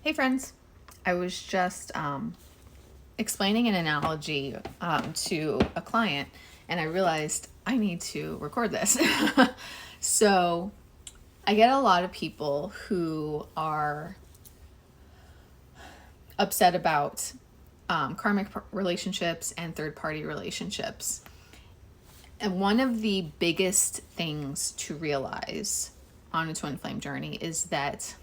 Hey friends, I was just explaining an analogy to a client, and I realized I need to record this. So I get a lot of people who are upset about karmic relationships and third party relationships. And one of the biggest things to realize on a twin flame journey is that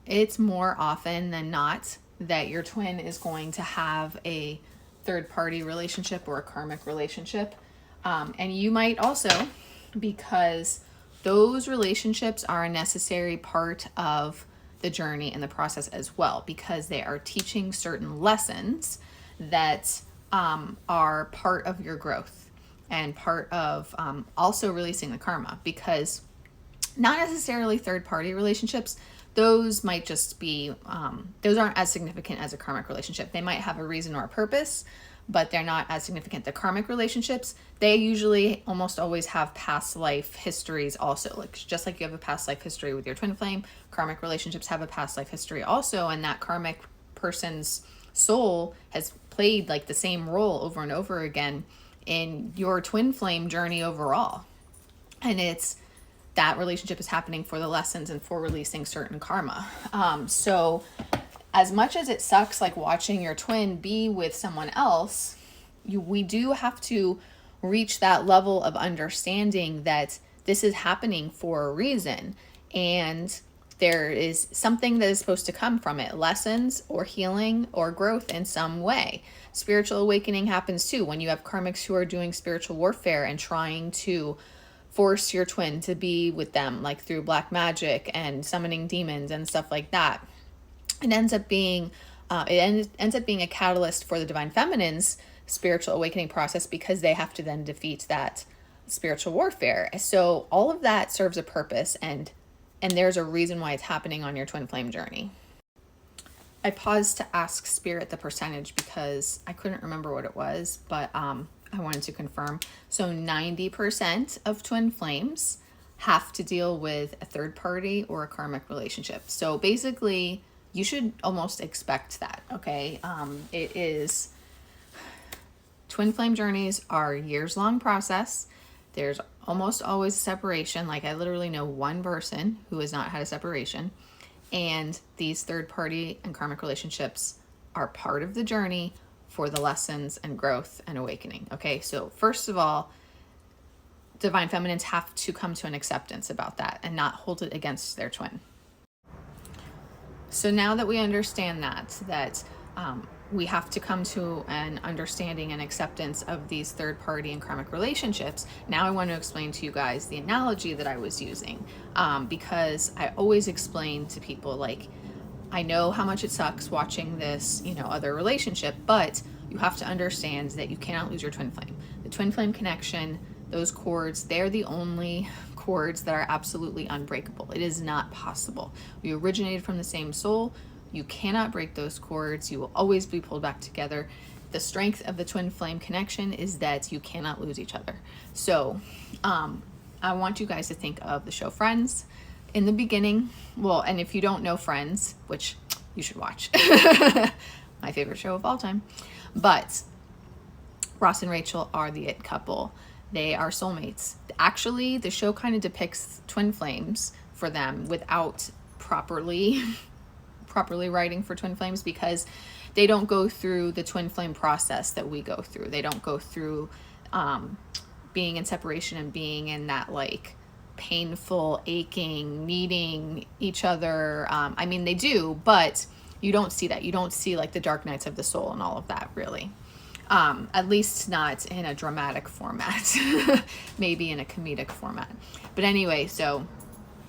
it's more often than not that your twin is going to have a third party relationship or a karmic relationship. And you might also, because those relationships are a necessary part of the journey and the process as well, because they are teaching certain lessons that are part of your growth and part of also releasing the karma. Because not necessarily third party relationships, those might just be those aren't as significant as a karmic relationship. They might have a reason or a purpose, but they're not as significant. The karmic relationships, they usually almost always have past life histories also. Like just like you have a past life history with your twin flame, karmic relationships have a past life history also, and that karmic person's soul has played like the same role over and over again in your twin flame journey overall. And it's that relationship is happening for the lessons and for releasing certain karma. So as much as it sucks like watching your twin be with someone else, we do have to reach that level of understanding that this is happening for a reason, and there is something that is supposed to come from it, lessons or healing or growth in some way. Spiritual awakening happens too when you have karmics who are doing spiritual warfare and trying to force your twin to be with them, like through black magic and summoning demons and stuff like that. It ends up being a catalyst for the divine feminine's spiritual awakening process, because they have to then defeat that spiritual warfare. So all of that serves a purpose, and there's a reason why it's happening on your twin flame journey. I paused to ask Spirit the percentage because I couldn't remember what it was, but I wanted to confirm. So 90% of twin flames have to deal with a third party or a karmic relationship. So basically, you should almost expect that, okay? It is, twin flame journeys are years long process. There's almost always a separation. Like I literally know one person who has not had a separation. And these third party and karmic relationships are part of the journey for the lessons and growth and awakening. Okay, so first of all, divine feminines have to come to an acceptance about that and not hold it against their twin. So now that we understand that we have to come to an understanding and acceptance of these third party and karmic relationships, now I want to explain to you guys the analogy that I was using, because I always explain to people, like, I know how much it sucks watching this, other relationship, but you have to understand that you cannot lose your twin flame. The twin flame connection, those cords, they're the only cords that are absolutely unbreakable. It is not possible. We originated from the same soul. You cannot break those cords. You will always be pulled back together. The strength of the twin flame connection is that you cannot lose each other. So I want you guys to think of the show Friends. In the beginning, well, and if you don't know Friends, which you should watch, my favorite show of all time, but Ross and Rachel are the it couple. They are soulmates. Actually, the show kind of depicts twin flames for them without properly writing for twin flames, because they don't go through the twin flame process that we go through. They don't go through being in separation and being in that like painful, aching, needing each other. I mean, they do, but you don't see that. You don't see like the dark nights of the soul and all of that, really. At least not in a dramatic format, maybe in a comedic format. But anyway, so,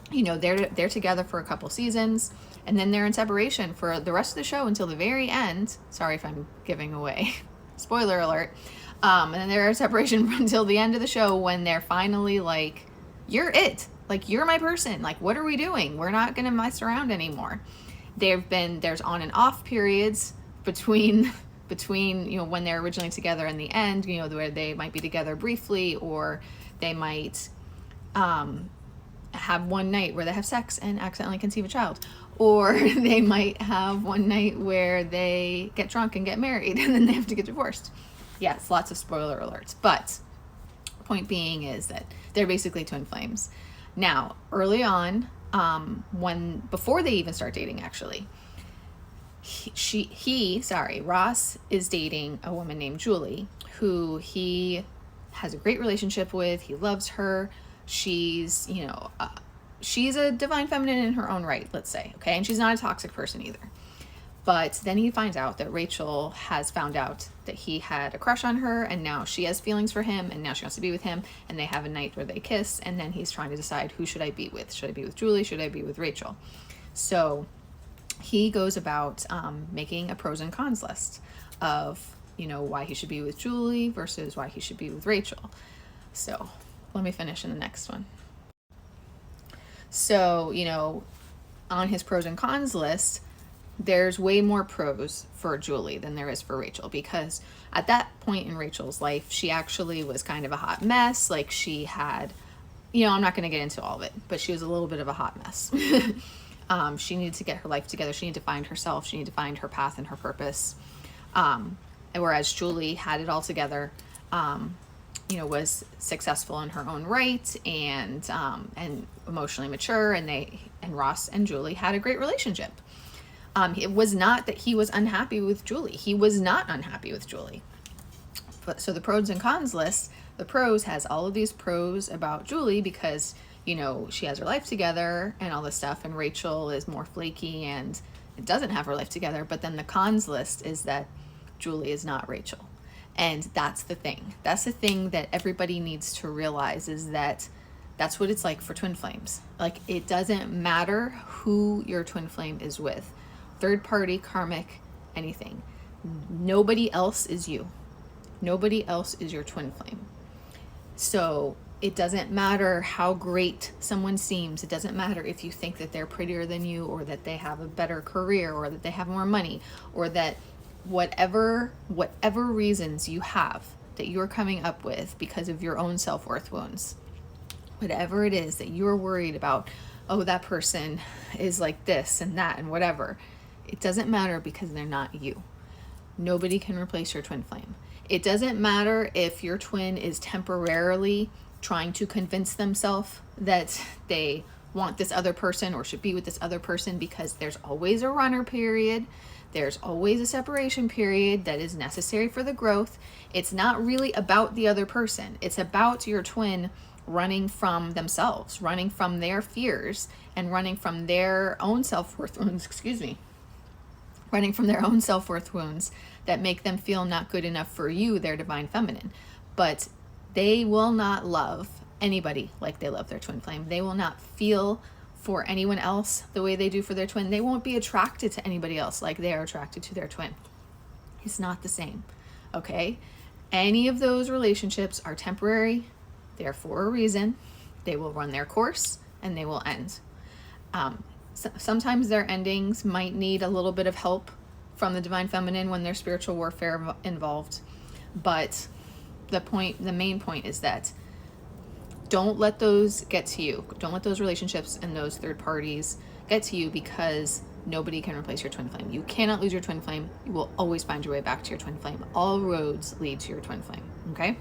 they're together for a couple seasons, and then they're in separation for the rest of the show until the very end. Sorry if I'm giving away, spoiler alert. And then they're in separation until the end of the show, when they're finally like, you're it. Like, you're my person. Like, what are we doing? We're not going to mess around anymore. There's on and off periods between when they're originally together and the end, where they might be together briefly, or they might have one night where they have sex and accidentally conceive a child, or they might have one night where they get drunk and get married and then they have to get divorced. Yes, lots of spoiler alerts, but point being is that they're basically twin flames. Now, early on, before they even start dating, actually, Ross is dating a woman named Julie, who he has a great relationship with. He loves her. She's, she's a divine feminine in her own right, let's say, okay? And she's not a toxic person either. But then he finds out that Rachel has found out that he had a crush on her, and now she has feelings for him, and now she wants to be with him, and they have a night where they kiss, and then he's trying to decide, who should I be with? Should I be with Julie? Should I be with Rachel? So he goes about making a pros and cons list of, why he should be with Julie versus why he should be with Rachel. So let me finish in the next one. So, on his pros and cons list, there's way more pros for Julie than there is for Rachel, because at that point in Rachel's life, she actually was kind of a hot mess. Like, she had, I'm not going to get into all of it, but she was a little bit of a hot mess. She needed to get her life together. She needed to find herself. She needed to find her path and her purpose. Whereas Julie had it all together, was successful in her own right, and emotionally mature, and Ross and Julie had a great relationship. It was not that he was unhappy with Julie. He was not unhappy with Julie. But so the pros and cons list, the pros has all of these pros about Julie because, she has her life together and all this stuff, and Rachel is more flaky and doesn't have her life together. But then the cons list is that Julie is not Rachel. And that's the thing. That's the thing that everybody needs to realize, is that that's what it's like for twin flames. Like, it doesn't matter who your twin flame is with. Third party, karmic, anything. Nobody else is you. Nobody else is your twin flame. So it doesn't matter how great someone seems. It doesn't matter if you think that they're prettier than you, or that they have a better career, or that they have more money, or that whatever reasons you have that you're coming up with because of your own self-worth wounds. Whatever it is that you're worried about, oh, that person is like this and that and whatever. It doesn't matter, because they're not you. Nobody can replace your twin flame. It doesn't matter if your twin is temporarily trying to convince themselves that they want this other person or should be with this other person, because there's always a runner period. There's always a separation period that is necessary for the growth. It's not really about the other person. It's about your twin running from themselves, running from their fears, and running from their own self-worth wounds, running from their own self-worth wounds that make them feel not good enough for you, their divine feminine. But they will not love anybody like they love their twin flame. They will not feel for anyone else the way they do for their twin. They won't be attracted to anybody else like they are attracted to their twin. It's not the same, okay? Any of those relationships are temporary. They're for a reason. They will run their course and they will end. Sometimes their endings might need a little bit of help from the divine feminine when there's spiritual warfare involved. But the main point is that don't let those get to you. Don't let those relationships and those third parties get to you, because nobody can replace your twin flame. You cannot lose your twin flame. You will always find your way back to your twin flame. All roads lead to your twin flame, okay?